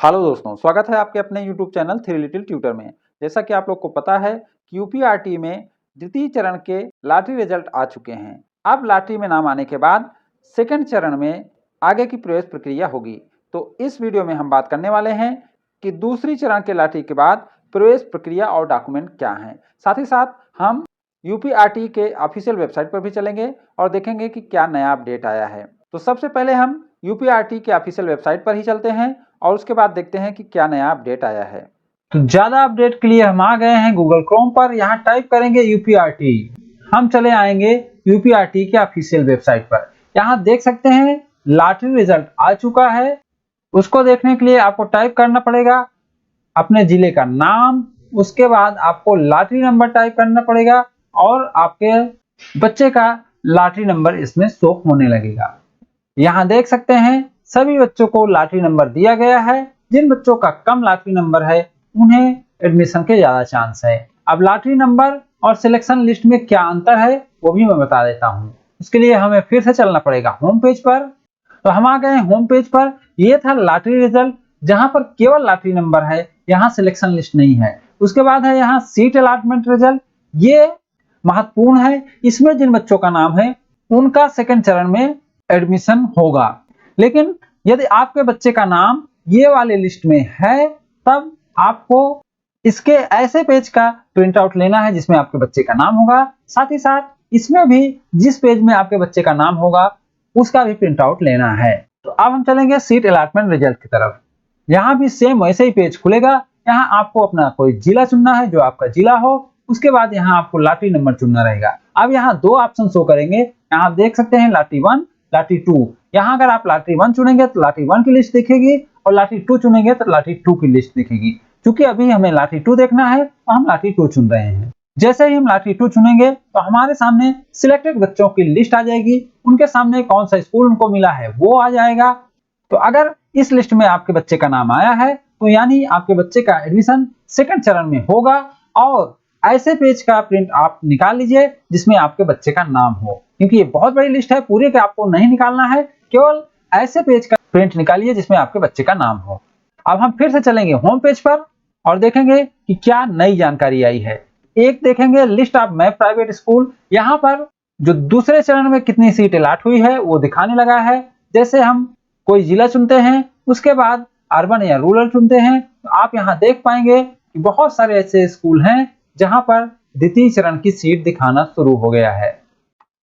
Hello दोस्तों, स्वागत है आपके अपने YouTube channel three little tutor में। जैसा कि आप लोग को पता है कि यूपीआरटी में द्वितीय चरण के लॉटरी रिजल्ट आ चुके हैं। अब लॉटरी में नाम आने के बाद सेकंड चरण में आगे की प्रवेश प्रक्रिया होगी। तो इस वीडियो में हम बात करने वाले हैं कि दूसरी चरण के लॉटरी के बाद प्रवेश प्रक्रिया और डॉक्यूमेंट क्या हैं। साथ ही साथ हम यूपीआरटी के ऑफिशियल वेबसाइट पर भी चलेंगे और देखेंगे कि क्या नया अपडेट आया है। तो सबसे पहले हम यूपीआरटी के ऑफिशियल वेबसाइट पर ही चलते हैं और उसके बाद देखते हैं कि क्या नया अपडेट आया है। तो ज्यादा अपडेट के लिए हम आ गए हैं गूगल क्रोम पर। यहाँ टाइप करेंगे यूपीआरटी। हम चले आएंगे यूपीआरटी के ऑफिशियल वेबसाइट पर। यहाँ देख सकते हैं लॉटरी रिजल्ट आ चुका है। उसको देखने के लिए आपको टाइप करना पड़ेगा अपने जिले का नाम, उसके बाद आपको लॉटरी नंबर टाइप करना पड़ेगा और आपके बच्चे का लॉटरी नंबर इसमें शो होने लगेगा। यहाँ देख सकते हैं सभी बच्चों को लॉटरी नंबर दिया गया है। जिन बच्चों का कम लॉटरी नंबर है उन्हें एडमिशन के ज्यादा चांस है। अब लॉटरी नंबर और सिलेक्शन लिस्ट में क्या अंतर है वो भी मैं बता देता हूँ। इसके लिए हमें फिर से चलना पड़ेगा होम पेज पर। तो हम आ गए होम पेज पर। ये था लॉटरी रिजल्ट जहां पर केवल लॉटरी नंबर है, यहाँ सिलेक्शन लिस्ट नहीं है। उसके बाद है यहाँ सीट अलॉटमेंट रिजल्ट। ये महत्वपूर्ण है। इसमें जिन बच्चों का नाम है उनका सेकंड चरण में एडमिशन होगा। लेकिन यदि आपके बच्चे का नाम ये वाले लिस्ट में है तब आपको इसके ऐसे पेज का प्रिंट आउट लेना है जिसमें आपके बच्चे का नाम होगा। साथ ही साथ इसमें भी जिस पेज में आपके बच्चे का नाम होगा उसका भी प्रिंट आउट लेना है। तो अब हम चलेंगे सीट अलॉटमेंट रिजल्ट की तरफ। यहाँ भी सेम वैसे ही पेज खुलेगा। यहाँ आपको अपना कोई जिला चुनना है जो आपका जिला हो। उसके बाद यहाँ आपको लॉटरी नंबर चुनना रहेगा। अब यहाँ दो ऑप्शन शो करेंगे। यहाँ आप देख सकते हैं लॉटरी 1, लॉटरी 2। यहाँ अगर आप लॉटरी 1 चुनेंगे तो लॉटरी 1 की लिस्ट दिखेगी और लॉटरी 2 चुनेंगे तो लॉटरी 2 की लिस्ट दिखेगी। क्योंकि अभी हमें लॉटरी 2 देखना है तो हम लॉटरी 2 चुन रहे हैं। जैसे ही हम लॉटरी 2 चुनेंगे तो हमारे सामने सिलेक्टेड बच्चों की लिस्ट आ जाएगी। उनके सामने कौन सा स्कूल उनको मिला है वो आ जाएगा। तो अगर इस लिस्ट में आपके बच्चे का नाम आया है तो यानी आपके बच्चे का एडमिशन सेकंड चरण में होगा। और ऐसे पेज का प्रिंट आप निकाल लीजिए जिसमें आपके बच्चे का नाम हो, क्योंकि ये बहुत बड़ी लिस्ट है, पूरे का आपको नहीं निकालना है। केवल ऐसे पेज का प्रिंट निकालिए जिसमें आपके बच्चे का नाम हो। अब हम फिर से चलेंगे होम पेज पर और देखेंगे कि क्या नई जानकारी आई है। एक देखेंगे list of map private school. यहाँ पर जो दूसरे चरण में कितनी सीट अलॉट हुई है वो दिखाने लगा है। जैसे हम कोई जिला चुनते हैं उसके बाद अर्बन या रूरल चुनते हैं तो आप यहाँ देख पाएंगे कि बहुत सारे ऐसे स्कूल हैं जहां पर द्वितीय चरण की सीट दिखाना शुरू हो गया है।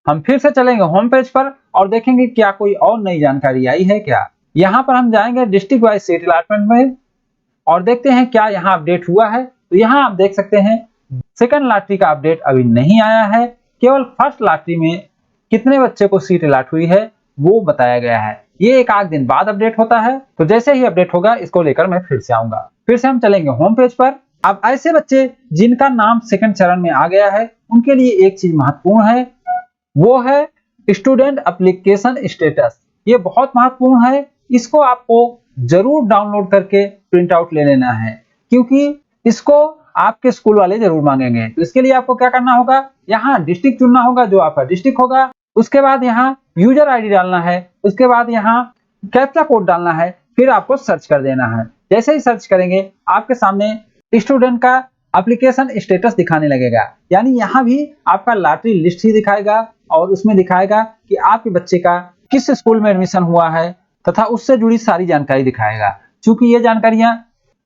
हम फिर से चलेंगे होम पेज पर और देखेंगे क्या कोई और नई जानकारी आई है क्या। यहाँ पर हम जाएंगे डिस्ट्रिक्ट वाइज सीट अलॉटमेंट में और देखते हैं क्या यहाँ अपडेट हुआ है। तो यहाँ आप देख सकते हैं सेकंड लॉटरी का अपडेट अभी नहीं आया है। केवल फर्स्ट लॉटरी में कितने बच्चे को सीट अलॉट हुई है वो बताया गया है। ये एक आध दिन बाद अपडेट होता है। तो जैसे ही अपडेट होगा इसको लेकर मैं फिर से आऊंगा। फिर से हम चलेंगे होम पेज पर। अब ऐसे बच्चे जिनका नाम सेकंड चरण में आ गया है उनके लिए एक चीज महत्वपूर्ण है, वो है स्टूडेंट एप्लीकेशन स्टेटस। ये बहुत महत्वपूर्ण है। इसको आपको जरूर डाउनलोड करके प्रिंट आउट ले लेना है, क्योंकि इसको आपके स्कूल वाले जरूर मांगेंगे। तो इसके लिए आपको क्या करना होगा, यहाँ डिस्ट्रिक्ट चुनना होगा जो आपका डिस्ट्रिक्ट होगा। उसके बाद यहाँ यूजर आईडी डालना है। उसके बाद यहाँ कैप्चा कोड डालना है। फिर आपको सर्च कर देना है। जैसे ही सर्च करेंगे आपके सामने स्टूडेंट का एप्लीकेशन स्टेटस दिखाने लगेगा। यानी यहाँ भी आपका लॉटरी लिस्ट ही दिखाएगा और उसमें दिखाएगा कि आपके बच्चे का किस स्कूल में एडमिशन हुआ है तथा उससे जुड़ी सारी जानकारी दिखाएगा। चूंकि ये जानकारियां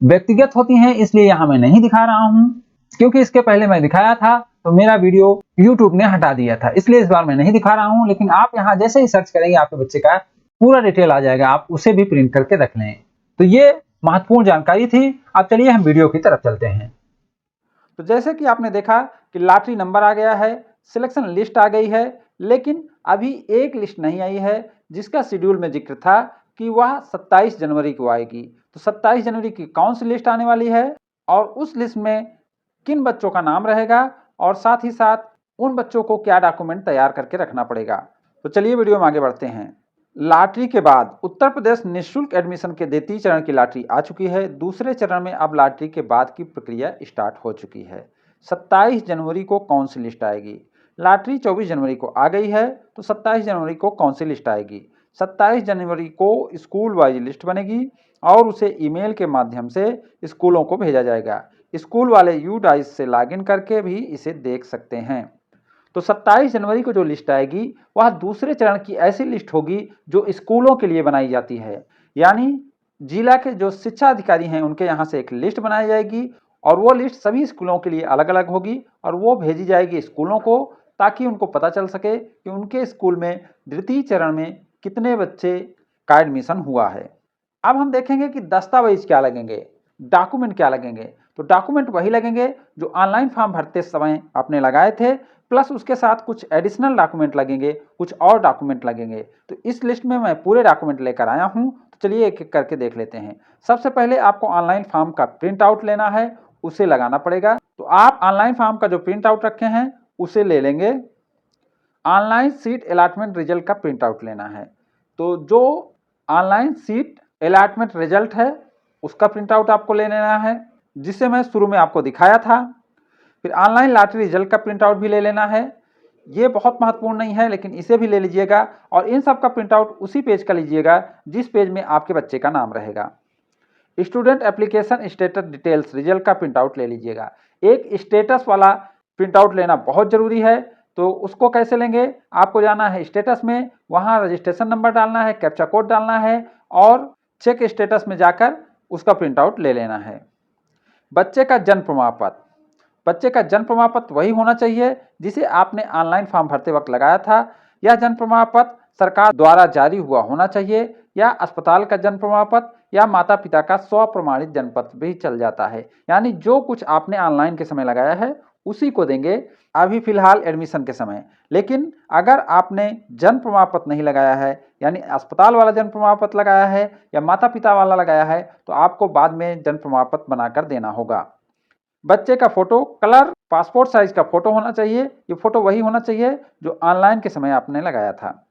व्यक्तिगत होती हैं इसलिए यहाँ मैं नहीं दिखा रहा हूँ, क्योंकि इसके पहले मैं दिखाया था तो मेरा वीडियो YouTube ने हटा दिया था, इसलिए इस बार मैं नहीं दिखा रहा हूँ। लेकिन आप यहाँ जैसे ही सर्च करेंगे आपके बच्चे का पूरा डिटेल आ जाएगा, आप उसे भी प्रिंट करके रख लें। तो ये महत्वपूर्ण जानकारी थी। अब चलिए हम वीडियो की तरफ चलते हैं। तो जैसे कि आपने देखा कि लॉटरी नंबर आ गया है, सिलेक्शन लिस्ट आ गई है, लेकिन अभी एक लिस्ट नहीं आई है जिसका शेड्यूल में जिक्र था कि वह 27 जनवरी को आएगी। तो 27 जनवरी की कौन सी लिस्ट आने वाली है और उस लिस्ट में किन बच्चों का नाम रहेगा और साथ ही साथ उन बच्चों को क्या डॉक्यूमेंट तैयार करके रखना पड़ेगा। तो चलिए वीडियो में आगे बढ़ते हैं। लॉटरी के बाद उत्तर प्रदेश निःशुल्क एडमिशन के द्वितीय चरण की लॉटरी आ चुकी है। दूसरे चरण में अब लॉटरी के बाद की प्रक्रिया स्टार्ट हो चुकी है। 27 जनवरी को कौन सी लिस्ट आएगी। लॉटरी 24 जनवरी को आ गई है तो 27 जनवरी को कौन सी लिस्ट आएगी। 27 जनवरी को स्कूल वाइज लिस्ट बनेगी और उसे ईमेल के माध्यम से स्कूलों को भेजा जाएगा। स्कूल वाले यूडाइस से लॉगिन करके भी इसे देख सकते हैं। तो 27 जनवरी को जो लिस्ट आएगी वह दूसरे चरण की ऐसी लिस्ट होगी जो स्कूलों के लिए बनाई जाती है, यानी जिला के जो शिक्षा अधिकारी हैं उनके यहाँ से एक लिस्ट बनाई जाएगी और वो लिस्ट सभी स्कूलों के लिए अलग अलग होगी और वो भेजी जाएगी स्कूलों को, ताकि उनको पता चल सके कि उनके स्कूल में द्वितीय चरण में कितने बच्चे का एडमिशन हुआ है। अब हम देखेंगे कि दस्तावेज क्या लगेंगे, डॉक्यूमेंट क्या लगेंगे। तो डॉक्यूमेंट वही लगेंगे जो ऑनलाइन फॉर्म भरते समय आपने लगाए थे, प्लस उसके साथ कुछ एडिशनल डॉक्यूमेंट लगेंगे, कुछ और डॉक्यूमेंट लगेंगे। तो इस लिस्ट में मैं पूरे डॉक्यूमेंट लेकर आया हूं, तो चलिए एक एक करके देख लेते हैं। सबसे पहले आपको ऑनलाइन फॉर्म का प्रिंट आउट लेना है, उसे लगाना पड़ेगा। तो आप ऑनलाइन फॉर्म का जो प्रिंट आउट रखे हैं उसे ले लेंगे। ऑनलाइन सीट अलॉटमेंट रिजल्ट का प्रिंट आउट लेना है। तो जो ऑनलाइन सीट अलॉटमेंट रिजल्ट है उसका प्रिंट आउट आपको ले लेना है, जिसे मैं शुरू में आपको दिखाया था। फिर ऑनलाइन लॉटरी रिजल्ट का प्रिंट आउट भी ले लेना है। ये बहुत महत्वपूर्ण नहीं है, लेकिन इसे भी ले लीजिएगा और इन सब का प्रिंट आउट उसी पेज का लीजिएगा जिस पेज में आपके बच्चे का नाम रहेगा। Student application status details result का प्रिंट आउट ले लीजिएगा। एक स्टेटस वाला प्रिंट आउट लेना बहुत जरूरी है। तो उसको कैसे लेंगे, आपको जाना है स्टेटस में, वहाँ रजिस्ट्रेशन नंबर डालना है, कैप्चा कोड डालना है और चेक स्टेटस में जाकर उसका प्रिंट आउट ले लेना है। बच्चे का जन्म प्रमाण पत्र, बच्चे का जन्म प्रमाण पत्र वही होना चाहिए जिसे आपने ऑनलाइन फॉर्म भरते वक्त लगाया था। यह जन्म प्रमाण पत्र सरकार द्वारा जारी हुआ होना चाहिए, या अस्पताल का जन्म प्रमाण पत्र या माता पिता का स्वप्रमाणित जन्म पत्र भी चल जाता है। यानी जो कुछ आपने ऑनलाइन के समय लगाया है उसी को देंगे अभी फिलहाल एडमिशन के समय। लेकिन अगर आपने जन्म प्रमाण पत्र नहीं लगाया है, यानी अस्पताल वाला जन्म प्रमाण पत्र लगाया है या माता पिता वाला लगाया है, तो आपको बाद में जन्म प्रमाण पत्र बनाकर देना होगा। बच्चे का फोटो कलर पासपोर्ट साइज का फोटो होना चाहिए। ये फोटो वही होना चाहिए जो ऑनलाइन के समय आपने लगाया था।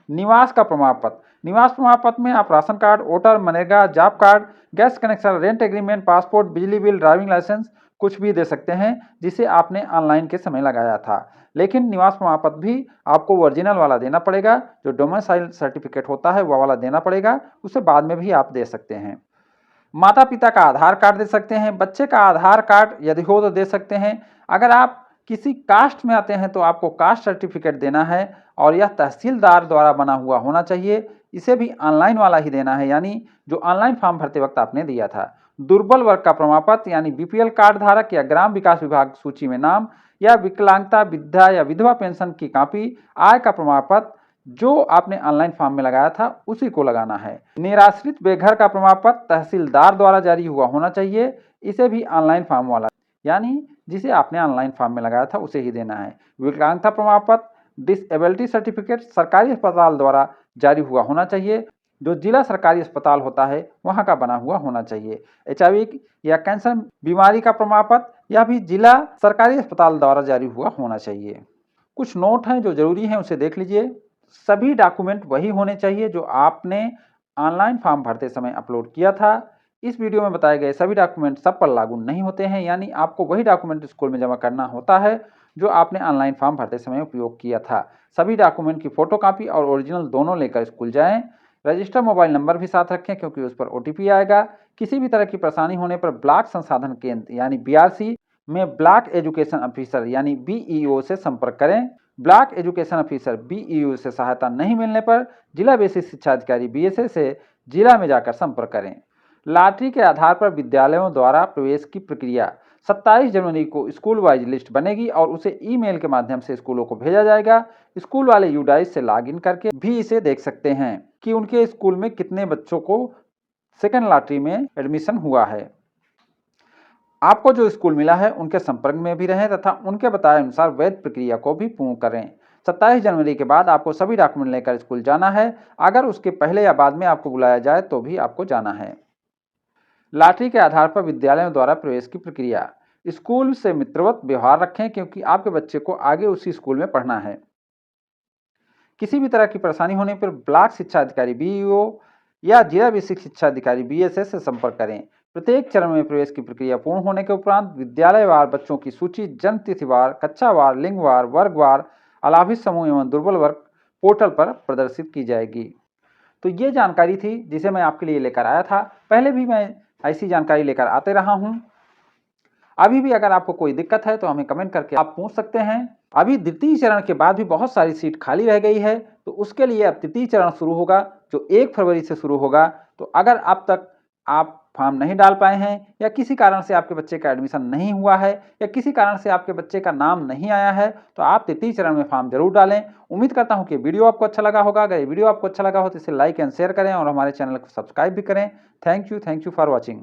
निवास का प्रमाण पत्र, निवास प्रमाण पत्र में आप ration card, voter, MNREGA, job card, gas connection, rent agreement, passport, बिजली बिल, ड्राइविंग लाइसेंस कुछ भी दे सकते हैं जिसे आपने ऑनलाइन के समय लगाया था। लेकिन निवास प्रमाण पत्र भी आपको ओरिजिनल वाला देना पड़ेगा, जो डोमिसाइल सर्टिफिकेट होता है वह वाला देना पड़ेगा, उसे बाद में भी आप दे सकते हैं। माता पिता का आधार कार्ड दे सकते हैं। बच्चे का आधार कार्ड यदि हो तो दे सकते हैं। अगर आप किसी कास्ट में आते हैं तो आपको कास्ट सर्टिफिकेट देना है और यह तहसीलदार द्वारा बना हुआ होना चाहिए। इसे भी ऑनलाइन वाला ही देना है, यानी जो ऑनलाइन फॉर्म भरते वक्त आपने दिया था। दुर्बल वर्ग का प्रमाण पत्र, यानी बीपीएल कार्ड धारक या ग्राम विकास विभाग सूची में नाम, या विकलांगता, वृद्धा या विधवा पेंशन की कॉपी, आय का प्रमाण पत्र जो आपने ऑनलाइन फॉर्म में लगाया था उसी को लगाना है। निराश्रित बेघर का प्रमाण पत्र तहसीलदार द्वारा जारी हुआ होना चाहिए। इसे भी ऑनलाइन फॉर्म वाला, यानी जिसे आपने ऑनलाइन फॉर्म में लगाया था उसे ही देना है। विकलांगता प्रमाण पत्र, डिसेबिलिटी सर्टिफिकेट सरकारी अस्पताल द्वारा जारी हुआ होना चाहिए, जो जिला सरकारी अस्पताल होता है वहाँ का बना हुआ होना चाहिए। HIV या कैंसर बीमारी का प्रमाण पत्र, यह भी जिला सरकारी अस्पताल द्वारा जारी हुआ होना चाहिए। कुछ नोट हैं जो जरूरी हैं, उसे देख लीजिए। सभी डॉक्यूमेंट वही होने चाहिए जो आपने ऑनलाइन फॉर्म भरते समय अपलोड किया था। इस वीडियो में बताए गए सभी डॉक्यूमेंट सब पर लागू नहीं होते हैं, यानी आपको वही डॉक्यूमेंट स्कूल में जमा करना होता है जो आपने ऑनलाइन फॉर्म भरते समय उपयोग किया था। सभी डॉक्यूमेंट की फोटोकॉपी और ओरिजिनल दोनों लेकर स्कूल जाएं। रजिस्टर मोबाइल नंबर भी साथ रखें क्योंकि उस पर OTP आएगा। किसी भी तरह की परेशानी होने पर ब्लॉक संसाधन केंद्र यानी BRC में ब्लॉक एजुकेशन ऑफिसर यानी BEO से संपर्क करें। ब्लॉक एजुकेशन ऑफिसर BEO से सहायता नहीं मिलने पर जिला बेसिक शिक्षा अधिकारी BSA से जिला में जाकर संपर्क करें। लॉटरी के आधार पर विद्यालयों द्वारा प्रवेश की प्रक्रिया 27 जनवरी को स्कूल वाइज लिस्ट बनेगी और उसे ईमेल के माध्यम से स्कूलों को भेजा जाएगा। स्कूल वाले यूडाइस से लॉगिन करके भी इसे देख सकते हैं कि उनके स्कूल में कितने बच्चों को सेकेंड लॉटरी में एडमिशन हुआ है। आपको जो स्कूल मिला है उनके संपर्क में भी रहें तथा उनके बताए अनुसार वैध प्रक्रिया को भी पूर्ण करें। 27 जनवरी के बाद आपको सभी डॉक्यूमेंट लेकर स्कूल जाना है। अगर उसके पहले या बाद में आपको बुलाया जाए तो भी आपको जाना है। लॉटरी के आधार पर विद्यालयों द्वारा प्रवेश की प्रक्रिया, स्कूल से मित्रवत व्यवहार रखें क्योंकि आपके बच्चे को आगे उसी स्कूल में पढ़ना है। किसी भी तरह की परेशानी होने पर ब्लॉक शिक्षा अधिकारी BEO या जिला बेसिक शिक्षा अधिकारी BSS से संपर्क करें। प्रत्येक चरण में प्रवेश की प्रक्रिया पूर्ण होने के उपरांत विद्यालयवार बच्चों की सूची जन्म तिथिवार, कक्षावार, लिंगवार, वर्गवार, अलाभित समूह एवं दुर्बल वर्ग पोर्टल पर प्रदर्शित की जाएगी। तो ये जानकारी थी जिसे मैं आपके लिए लेकर आया था। पहले भी मैं ऐसी जानकारी लेकर आते रहा हूँ। अभी भी अगर आपको कोई दिक्कत है तो हमें कमेंट करके आप पूछ सकते हैं। अभी द्वितीय चरण के बाद भी बहुत सारी सीट खाली रह गई है, तो उसके लिए अब तृतीय चरण शुरू होगा जो 1 फरवरी से शुरू होगा। तो अगर अब तक आप फॉर्म नहीं डाल पाए हैं या किसी कारण से आपके बच्चे का एडमिशन नहीं हुआ है या किसी कारण से आपके बच्चे का नाम नहीं आया है, तो आप तृतीय चरण में फॉर्म जरूर डालें। उम्मीद करता हूं कि वीडियो आपको अच्छा लगा होगा। अगर ये वीडियो आपको अच्छा लगा हो तो इसे लाइक एंड शेयर करें और हमारे चैनल को सब्सक्राइब भी करें। Thank you for watching.